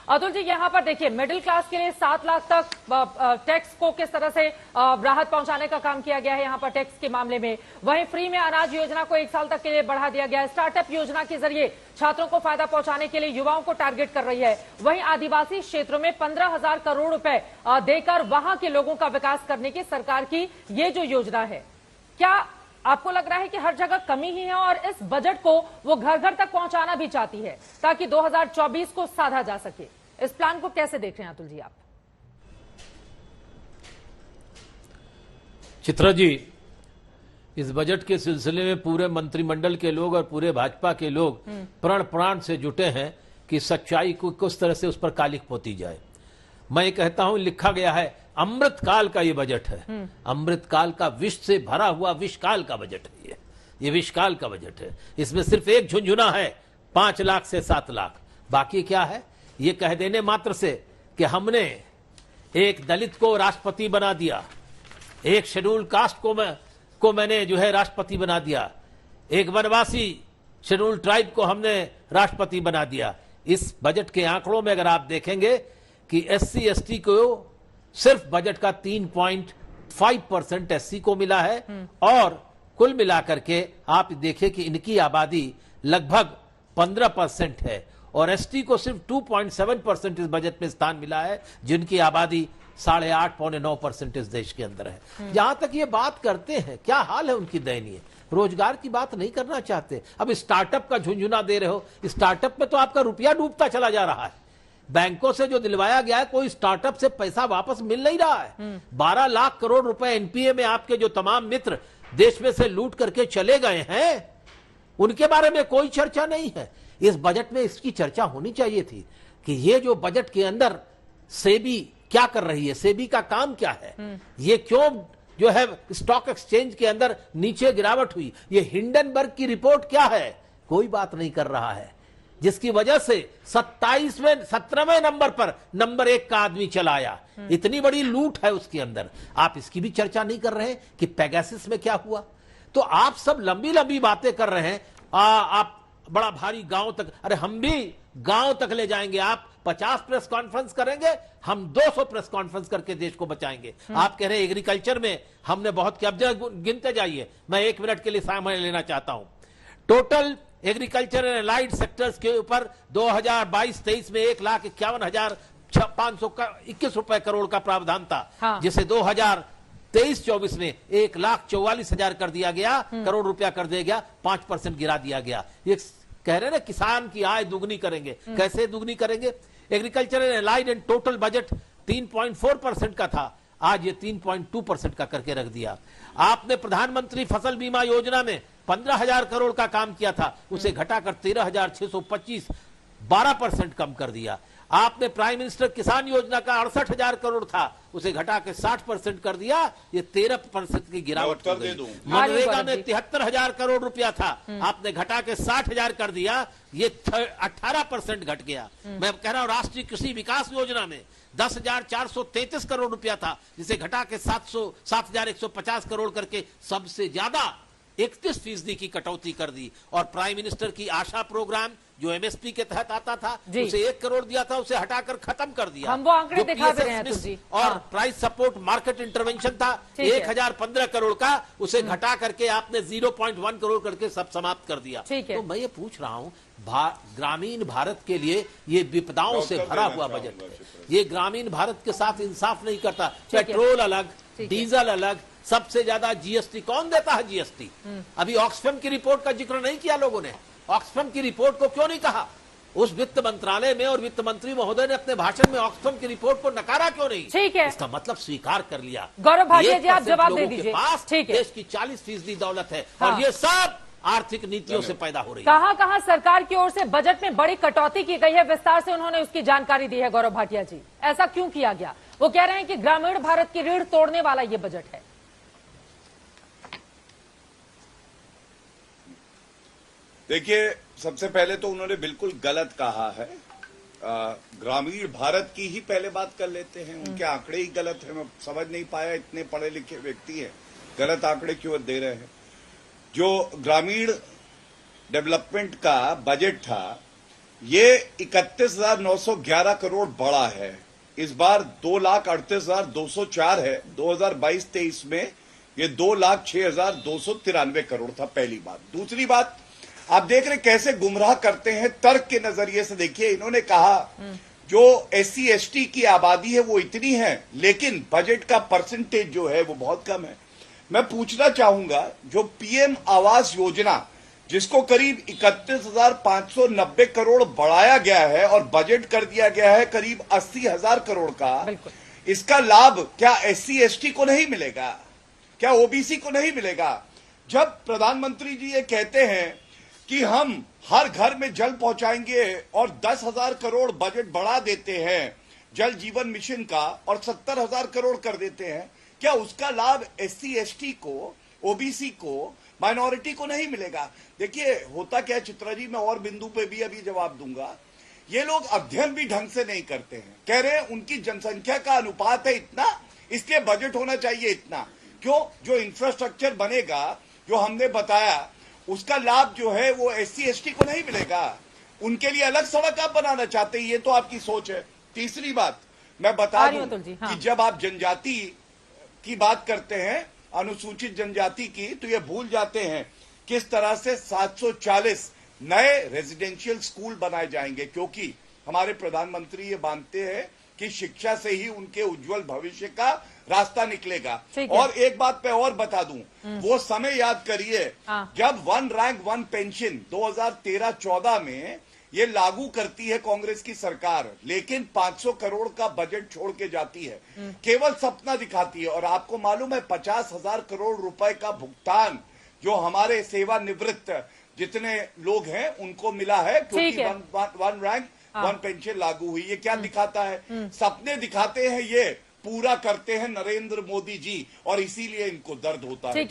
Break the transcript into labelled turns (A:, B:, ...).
A: अतुल जी, यहाँ पर देखिए, मिडिल क्लास के लिए 7 लाख तक टैक्स को किस तरह से राहत पहुंचाने का काम किया गया है यहाँ पर टैक्स के मामले में। वहीं फ्री में अनाज योजना को 1 साल तक के लिए बढ़ा दिया गया है। स्टार्टअप योजना के जरिए छात्रों को फायदा पहुंचाने के लिए युवाओं को टारगेट कर रही है। वहीं आदिवासी क्षेत्रों में 15,000 करोड़ रुपए देकर वहां के लोगों का विकास करने की सरकार की ये जो योजना है, क्या आपको लग रहा है कि हर जगह कमी ही है और इस बजट को वो घर घर तक पहुंचाना भी चाहती है ताकि 2024 को साधा जा सके? इस प्लान को कैसे देख रहे हैं अतुल जी आप?
B: चित्रा जी, इस बजट के सिलसिले में पूरे मंत्रिमंडल के लोग और पूरे भाजपा के लोग प्रण प्राण से जुटे हैं कि सच्चाई को किस तरह से उस पर कालिक पोती जाए। मैं कहता हूं, लिखा गया है अमृत काल का ये बजट है। अमृत काल का विष से भरा हुआ विष काल का बजट है। ये विष काल का बजट है। इसमें सिर्फ एक झुंझुना है, 5 लाख से 7 लाख। बाकी क्या है? ये कह देने मात्र से कि हमने एक दलित को राष्ट्रपति बना दिया, एक शेड्यूल कास्ट को मैंने जो है राष्ट्रपति बना दिया, एक वनवासी शेड्यूल ट्राइब को हमने राष्ट्रपति बना दिया। इस बजट के आंकड़ों में अगर आप देखेंगे कि SC ST को सिर्फ बजट का 3.5% SC को मिला है और कुल मिलाकर के आप देखिए कि इनकी आबादी लगभग 15% है और ST को सिर्फ 2.7% इस बजट में स्थान मिला है, जिनकी आबादी 8.5-9% इस देश के अंदर है। जहां तक ये बात करते हैं, क्या हाल है उनकी दयनीय। रोजगार की बात नहीं करना चाहते। अब स्टार्टअप का झुंझुना दे रहे हो। स्टार्टअप में तो आपका रुपया डूबता चला जा रहा है। बैंकों से जो दिलवाया गया है, कोई स्टार्टअप से पैसा वापस मिल नहीं रहा है। 12 लाख करोड़ रुपए NPA में आपके जो तमाम मित्र देश में से लूट करके चले गए हैं, उनके बारे में कोई चर्चा नहीं है। इस बजट में इसकी चर्चा होनी चाहिए थी कि ये जो बजट के अंदर सेबी क्या कर रही है, सेबी का काम क्या है, ये क्यों जो है स्टॉक एक्सचेंज के अंदर नीचे गिरावट हुई, ये हिंडनबर्ग की रिपोर्ट क्या है, कोई बात नहीं कर रहा है, जिसकी वजह से 17वें नंबर पर नंबर 1 का आदमी चला आया। इतनी बड़ी लूट है उसके अंदर, आप इसकी भी चर्चा नहीं कर रहे हैं कि पेगासस में क्या हुआ। तो आप सब लंबी लंबी बातें कर रहे हैं। आप बड़ा भारी गांव तक, अरे हम भी गांव तक ले जाएंगे। आप 50 प्रेस कॉन्फ्रेंस करेंगे, हम 200 प्रेस कॉन्फ्रेंस करके देश को बचाएंगे। आप कह रहे हैं एग्रीकल्चर में हमने बहुत कब्जा, गिनते जाइए। मैं 1 मिनट के लिए समय लेना चाहता हूं। Total agriculture and allied sectors के ऊपर 2022-23 में 1,51,521 रुपए करोड़ का प्रावधान था, जिसे 2023-24 में 1,44,000 कर दिया गया, करोड़ रुपया कर दिया गया, 5% गिरा दिया गया। ये कह रहे हैं ना किसान की आय दुगनी करेंगे। कैसे दुगनी करेंगे? Agriculture and allied and total budget 3.4% का था, आज ये 3.2% का करके रख दिया। आपने प्रधानमंत्री फसल बीमा योजना में 15,000 करोड़ का काम किया था, उसे घटाकर 13,625, 12% कम कर दिया। आपने प्राइम मिनिस्टर किसान योजना का 68,000 करोड़ था, उसे घटाकर 60% कर दिया, ये 13% की गिरावट हो गई। मनरेगा में 73,000 करोड़ रुपया था, आपने घटाकर 60,000 कर दिया, ये 18% घट गया। मैं कह रहा हूं राष्ट्रीय कृषि विकास योजना में 10,433 करोड़ रुपया था, जिसे घटा के 7,150 करोड़ करके सबसे ज्यादा 31% की कटौती कर दी। और प्राइम मिनिस्टर की आशा प्रोग्राम जो MSP के तहत आता था, उसे 1 करोड़ दिया था, उसे हटाकर खत्म कर दिया।
A: हम वो आंकड़े दिखा दे रहे हैं जी।
B: और प्राइस सपोर्ट मार्केट इंटरवेंशन था 1,015 करोड़ का, उसे घटा करके आपने 0.1 करोड़ करके सब समाप्त कर दिया। तो मैं ये पूछ रहा हूं, ग्रामीण भारत के लिए ये विपदाओं से भरा हुआ बजट है। ये ग्रामीण भारत के साथ इंसाफ नहीं करता। पेट्रोल अलग, डीजल अलग, सबसे ज्यादा GST कौन देता है? GST अभी ऑक्सफैम की रिपोर्ट का जिक्र नहीं किया लोगों ने। ऑक्सफैम की रिपोर्ट को क्यों नहीं कहा? उस वित्त मंत्रालय में और वित्त मंत्री महोदय ने अपने भाषण में ऑक्सफैम की रिपोर्ट को नकारा क्यों नहीं?
A: ठीक है,
B: इसका मतलब स्वीकार कर लिया।
A: गौरव भाटिया जी, आप जवाब दे दीजिए।
B: पास देश की 40% दौलत है और ये सब आर्थिक नीतियों से पैदा हो रही है।
A: कहां सरकार की ओर से बजट में बड़ी कटौती की गई है, विस्तार से उन्होंने उसकी जानकारी दी है। गौरव भाटिया जी, ऐसा क्यों किया गया? वो कह रहे हैं कि ग्रामीण भारत की रीढ़ तोड़ने वाला ये बजट है।
C: देखिए, सबसे पहले तो उन्होंने बिल्कुल गलत कहा है। ग्रामीण भारत की ही पहले बात कर लेते हैं। उनके आंकड़े ही गलत है। मैं समझ नहीं पाया, इतने पढ़े लिखे व्यक्ति हैं, गलत आंकड़े क्यों दे रहे हैं। जो ग्रामीण डेवलपमेंट का बजट था, ये 31,911 करोड़ बढ़ा है। इस बार 2,38,204 है। 2022-23 में ये 2,06,293 करोड़ था। पहली बात। दूसरी बात, आप देख रहे कैसे गुमराह करते हैं तर्क के नजरिए से। देखिए, इन्होंने कहा जो SC ST की आबादी है वो इतनी है, लेकिन बजट का परसेंटेज जो है वो बहुत कम है। मैं पूछना चाहूंगा, जो PM आवास योजना जिसको करीब 31,590 करोड़ बढ़ाया गया है और बजट कर दिया गया है करीब 80,000 करोड़ का, इसका लाभ क्या SC ST को नहीं मिलेगा? क्या OBC को नहीं मिलेगा? जब प्रधानमंत्री जी ये कहते हैं कि हम हर घर में जल पहुंचाएंगे और 10,000 करोड़ बजट बढ़ा देते हैं जल जीवन मिशन का और 70,000 करोड़ कर देते हैं, क्या उसका लाभ SC ST को, OBC को, माइनॉरिटी को नहीं मिलेगा? देखिए, होता क्या है चित्रा जी, मैं और बिंदु पे भी अभी जवाब दूंगा। ये लोग अध्ययन भी ढंग से नहीं करते हैं। कह रहे हैं उनकी जनसंख्या का अनुपात है इतना, इसलिए बजट होना चाहिए इतना। क्यों? जो इंफ्रास्ट्रक्चर बनेगा, जो हमने बताया, उसका लाभ जो है वो SC ST को नहीं मिलेगा। उनके लिए अलग सड़क आप बनाना चाहते हैं, ये तो आपकी सोच है। तीसरी बात मैं बता दूं कि जब आप जनजाति की बात करते हैं, अनुसूचित जनजाति की, तो ये भूल जाते हैं किस तरह से 740 नए रेजिडेंशियल स्कूल बनाए जाएंगे, क्योंकि हमारे प्रधानमंत्री ये मानते हैं कि शिक्षा से ही उनके उज्जवल भविष्य का रास्ता निकलेगा। और एक बात पे और बता दूं, वो समय याद करिए जब 1 रैंक 1 पेंशन 2013-14 में ये लागू करती है कांग्रेस की सरकार, लेकिन 500 करोड़ का बजट छोड़ के जाती है, केवल सपना दिखाती है। और आपको मालूम है 50,000 करोड़ रुपए का भुगतान जो हमारे सेवानिवृत्त जितने लोग हैं उनको मिला है, क्योंकि 1 रैंक 1 पेंशन लागू हुई। ये क्या दिखाता है? सपने दिखाते हैं, ये पूरा करते हैं नरेंद्र मोदी जी, और इसीलिए इनको दर्द होता है।